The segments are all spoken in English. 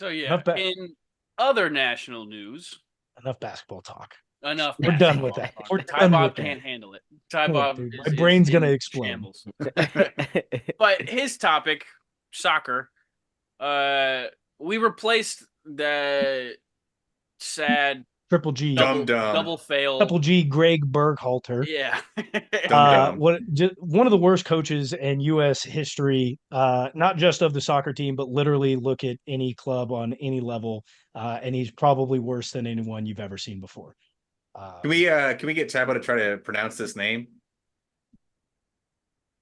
So yeah, Enough, ba- in other national news, enough basketball talk. enough We're done with basketball that. talk. We're Ty done with Bob that. can't handle it. Ty Look, Bob dude, my is brain's gonna in explode. shambles. But his topic, soccer. Uh, we replaced the sad Triple G, Dumb dumb. double fail. Triple G, Gregg Berhalter. Yeah. Dumb dumb. One of the worst coaches in U.S. history, not just of the soccer team, but literally look at any club on any level, and he's probably worse than anyone you've ever seen before. Can we get Tabo to try to pronounce this name?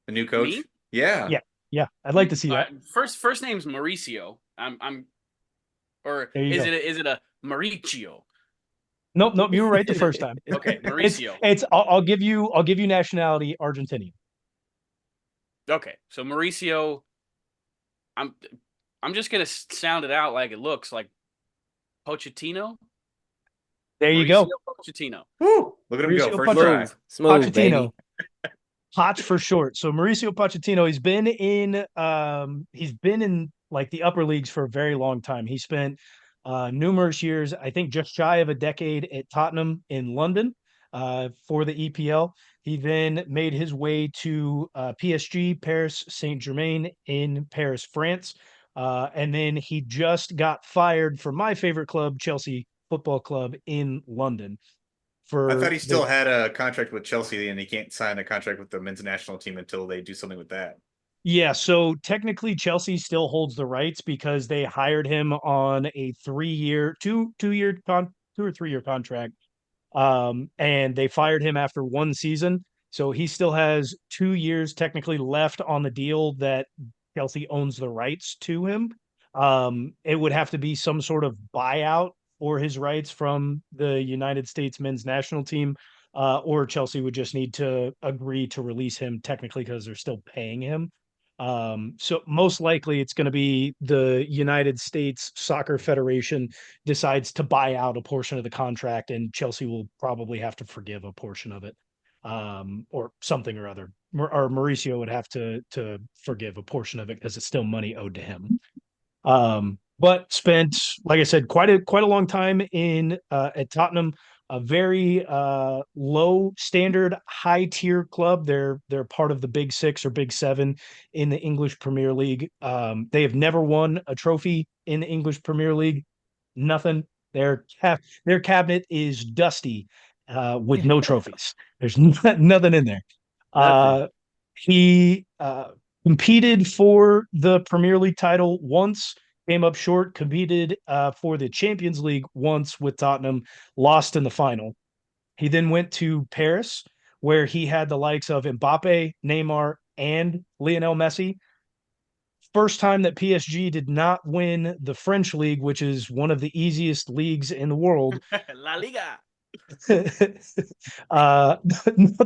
The new coach? Me? Yeah. Yeah, yeah, I'd like to see that. First name's Mauricio. Or There you is go. it a Mauricio? Nope, you were right the first time. Okay, It's Mauricio. it's I'll give you nationality Argentinian. Okay, so Mauricio. I'm I'm just gonna sound it out like it looks like Pochettino. There you Mauricio go. Pochettino. Woo! Look at him go. Mauricio First try. Smooth, baby. Pochettino. Poch for short. So Mauricio Pochettino, he's been in like the upper leagues for a very long time. He spent numerous years, I think just shy of a decade at Tottenham in London for the EPL. He then made his way to PSG, Paris Saint-Germain in Paris, France. And then he just got fired from my favorite club, Chelsea Football Club in London. I thought For he still had a contract with Chelsea and he can't sign a contract with the men's national team until they do something with that. Yeah, so technically Chelsea still holds the rights because they hired him on a 3-year, 2 or 3 year contract. And they fired him after one season. So he still has 2 years technically left on the deal that Chelsea owns the rights to him. It would have to be some sort of buyout for his rights from the United States men's national team, or Chelsea would just need to agree to release him technically because they're still paying him. So most likely it's going to be the United States Soccer Federation decides to buy out a portion of the contract, and Chelsea will probably have to forgive a portion of it, or something or other. Or Mauricio would have to forgive a portion of it because it's still money owed to him. But spent, like I said, quite a long time in at Tottenham, a very low standard, high tier club. They're part of the Big Six or Big Seven in the English Premier League. They have never won a trophy in the English Premier League. Nothing. Their cabinet is dusty with no trophies. There's nothing in there. He competed for the Premier League title once, came up short, competed for the Champions League once with Tottenham, lost in the final. He then went to Paris, where he had the likes of Mbappe, Neymar, and Lionel Messi. First time that PSG did not win the French league, which is one of the easiest leagues in the world. La Liga. No,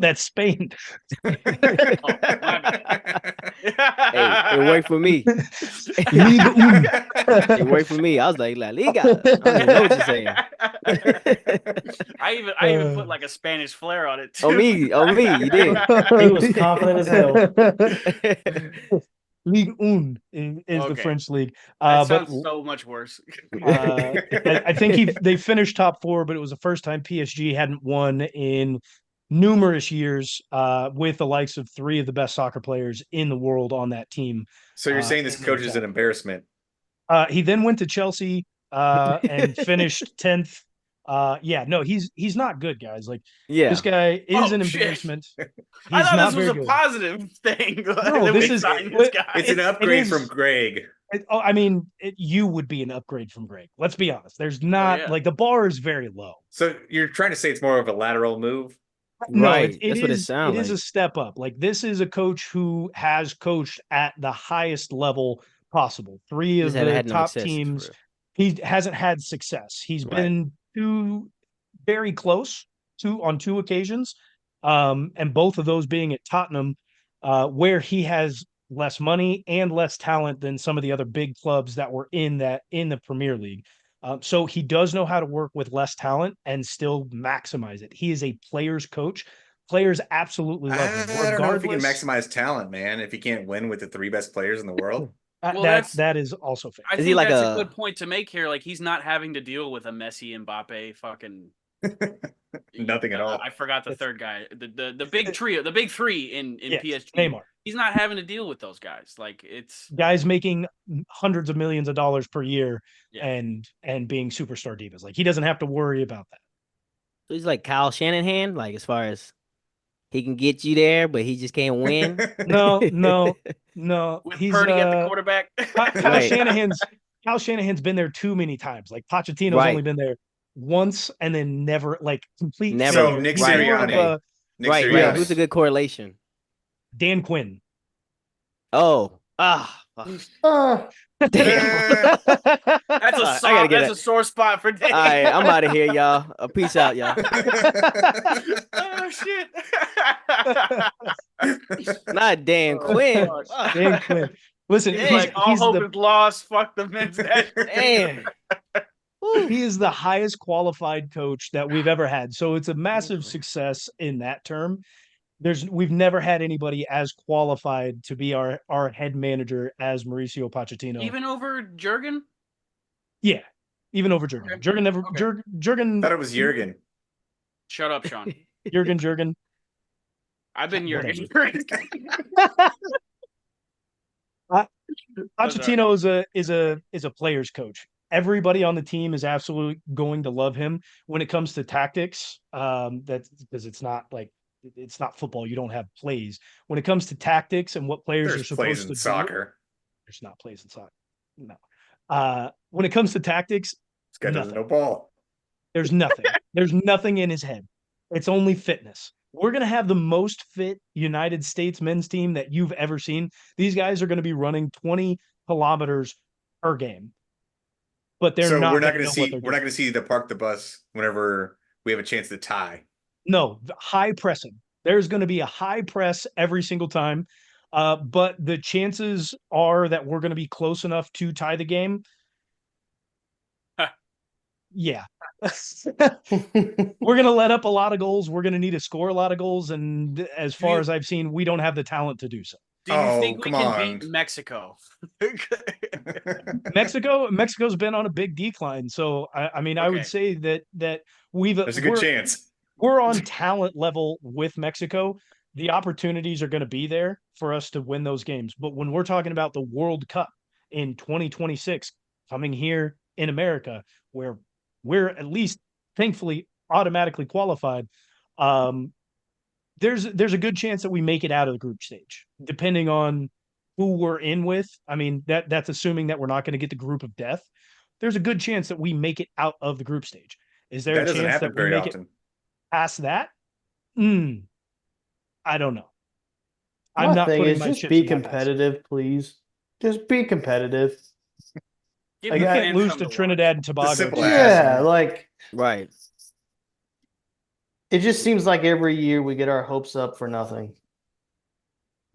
that's Spain. Oh, my bad. Hey, it worked for me. Liga Un. It worked for me. I was like, La Liga. I don't even know what you're saying. I even put like a Spanish flair on it too. Oh me, you did. He was confident as hell. Ligue 1 is the Okay. French league. That But sounds so much worse. I think they finished top 4, but it was the first time PSG hadn't won in numerous years, with the likes of 3 of the best soccer players in the world on that team. So you're saying this coach is an embarrassment? He then went to Chelsea and finished 10th. Yeah, no, he's not good, guys. Like, Yeah. this guy is an shit. embarrassment. I He's thought not this was very a good. positive thing. No, that this we is- signed this guy. It's an It upgrade is- from Greg. I mean, you would be an upgrade from Greg. Let's be honest. There's not yeah. like the bar is very low. So you're trying to say it's more of a lateral move? No, Right. That's what it sounds It is like. a step up. Like, this is a coach who has coached at the highest level possible. 3 of Just hadn't the had no top success, for teams. real. He hasn't had success. He's Right. been very close on 2 occasions, and both of those being at Tottenham, where he has less money and less talent than some of the other big clubs that were in the Premier League. So he does know how to work with less talent and still maximize it. He is a player's coach. Players absolutely love him. I don't know if he can Regardless, maximize talent, man, if he can't win with the 3 best players in the world. Well, that is also fair. I Is he think like that's a a- good point to make here. Like he's not having to deal with a Messi, Mbappe, fucking Nothing at all. I forgot the third guy. The big trio, the big three in Yes, PSG. Neymar. He's not having to deal with those guys. Like it's Guys making hundreds of millions of dollars per year Yeah. and being superstar divas. Like he doesn't have to worry about that. So he's like Kyle Shanahan, like as far as he can get you there, but he just can't win. No. with He's Purdy at the quarterback. Kyle Right. Shanahan's been there too many times. Like Pochettino's Right. only been there once and then never like complete Never. failure. So Nick He's more of Sirianni. a Nick Right, Sirianni. right. Who's a good correlation? Dan Quinn. Oh, damn. That's a I gotta get that's a sore spot for Dave. All right, I'm out of here, y'all. Peace out, y'all. Oh shit. Not Dan Oh, Quinn. gosh. Fuck. Dan Quinn. Listen, He's he's, like all he's hope the is lost. Fuck the men's national team. Man. Woo. he is the highest qualified coach that we've ever had. So it's a massive success in that term. We've never had anybody as qualified to be our head manager as Mauricio Pochettino. Even over Jurgen? Yeah, even over Jurgen. Okay. Jurgen never Okay. Jurgen Thought it was Jurgen. Shut up, Sean. Jurgen. I've been Jurgen. Pochettino is a player's coach. Everybody on the team is absolutely going to love him. When it comes to tactics, that's because it's not football. You don't have plays. When it comes to tactics and what players are There's supposed plays to in do, soccer. there's not plays in soccer. No. When it comes to tactics, This guy doesn't nothing. know ball. There's nothing. There's nothing in his head. It's only fitness. We're going to have the most fit United States men's team that you've ever seen. These guys are going to be running 20 kilometers per game. But they're So not we're not going going to see the park the bus whenever we have a chance to tie. No, high pressing. There's going to be a high press every single time. But the chances are that we're going to be close enough to tie the game. Yeah. We're going to let up a lot of goals. We're going to need to score a lot of goals. And as far as I've seen, we don't have the talent to do so. Do you think we come can on. beat Mexico? Mexico's been on a big decline. So, I mean, I would Okay. say that There's a good chance. we're on talent level with Mexico. The opportunities are going to be there for us to win those games. But when we're talking about the World Cup in 2026 coming here in America, where we're at least thankfully automatically qualified, there's a good chance that we make it out of the group stage, depending on who we're in with. I mean, that's assuming that we're not going to get the group of death. There's a good chance that we make it out of the group stage. Is there That a doesn't chance happen that we very make often. it past that? I don't know. I'm My not thing putting is my just chips be in that basket. competitive, please. Just be competitive. Give Like, the I Can't fans lose something to to Trinidad and It's Tobago. simple too. as. Yeah, like Right. it just seems like every year we get our hopes up for nothing.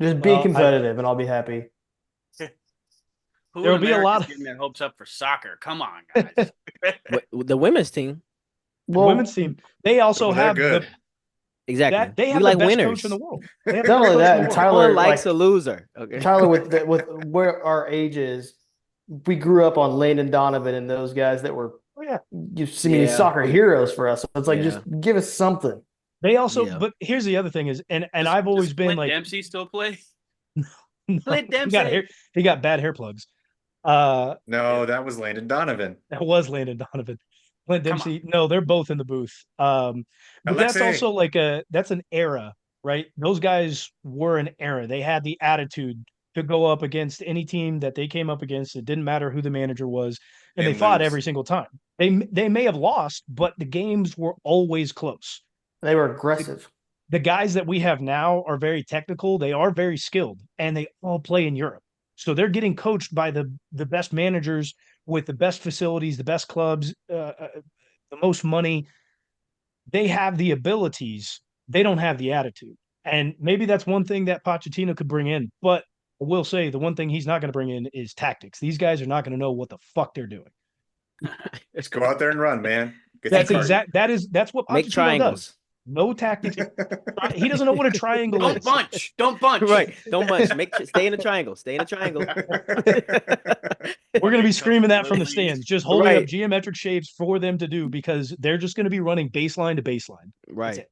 Just be Well, competitive, and I'll be happy. Who There'll in be a America lot is of- getting their hopes up for soccer? Come on, guys. The women's team. The Well, women's team. They also Well, they're have good. Exactly. they we have like the best winners. coach in the world. They have Not the only best that, coach in and the Tyler- world. Everyone likes like- a loser. Okay. Tyler, with where our age is, we grew up on Landon Donovan and those guys that were Oh, yeah. many Yeah. soccer heroes for us. So it's like Yeah. just give us something. They also, Yeah. but here's the other thing is, and Does- I've always does been Clint like, Dempsey still play? no, Clint he got Dempsey. he got bad hair plugs. No, that was Landon Donovan. That was Landon Donovan. Clint Come Dempsey. No, they're both in the booth. But that's Alexei. also like that's an era, right? Those guys were an era. They had the attitude to go up against any team that they came up against. It didn't matter who the manager was, and they And fought lose. every single time. They may have lost, but the games were always close. They were aggressive. The guys that we have now are very technical. They are very skilled, and they all play in Europe. So they're getting coached by the best managers with the best facilities, the best clubs, the most money. They have the abilities. They don't have the attitude. And maybe that's one thing that Pochettino could bring in. But I will say the one thing he's not going to bring in is tactics. These guys are not going to know what the fuck they're doing. Just go out there and run, man. Get That's some cardio. that's what Make Pochettino triangles. does. No tactics. He doesn't know what a triangle Don't is. bunch. Don't bunch. Right. Don't bunch. Stay in a triangle. Stay in a triangle. We're going to be screaming that from the Please. stands, just holding up Right. geometric shapes for them to do because they're just going to be running baseline to baseline. Right. it.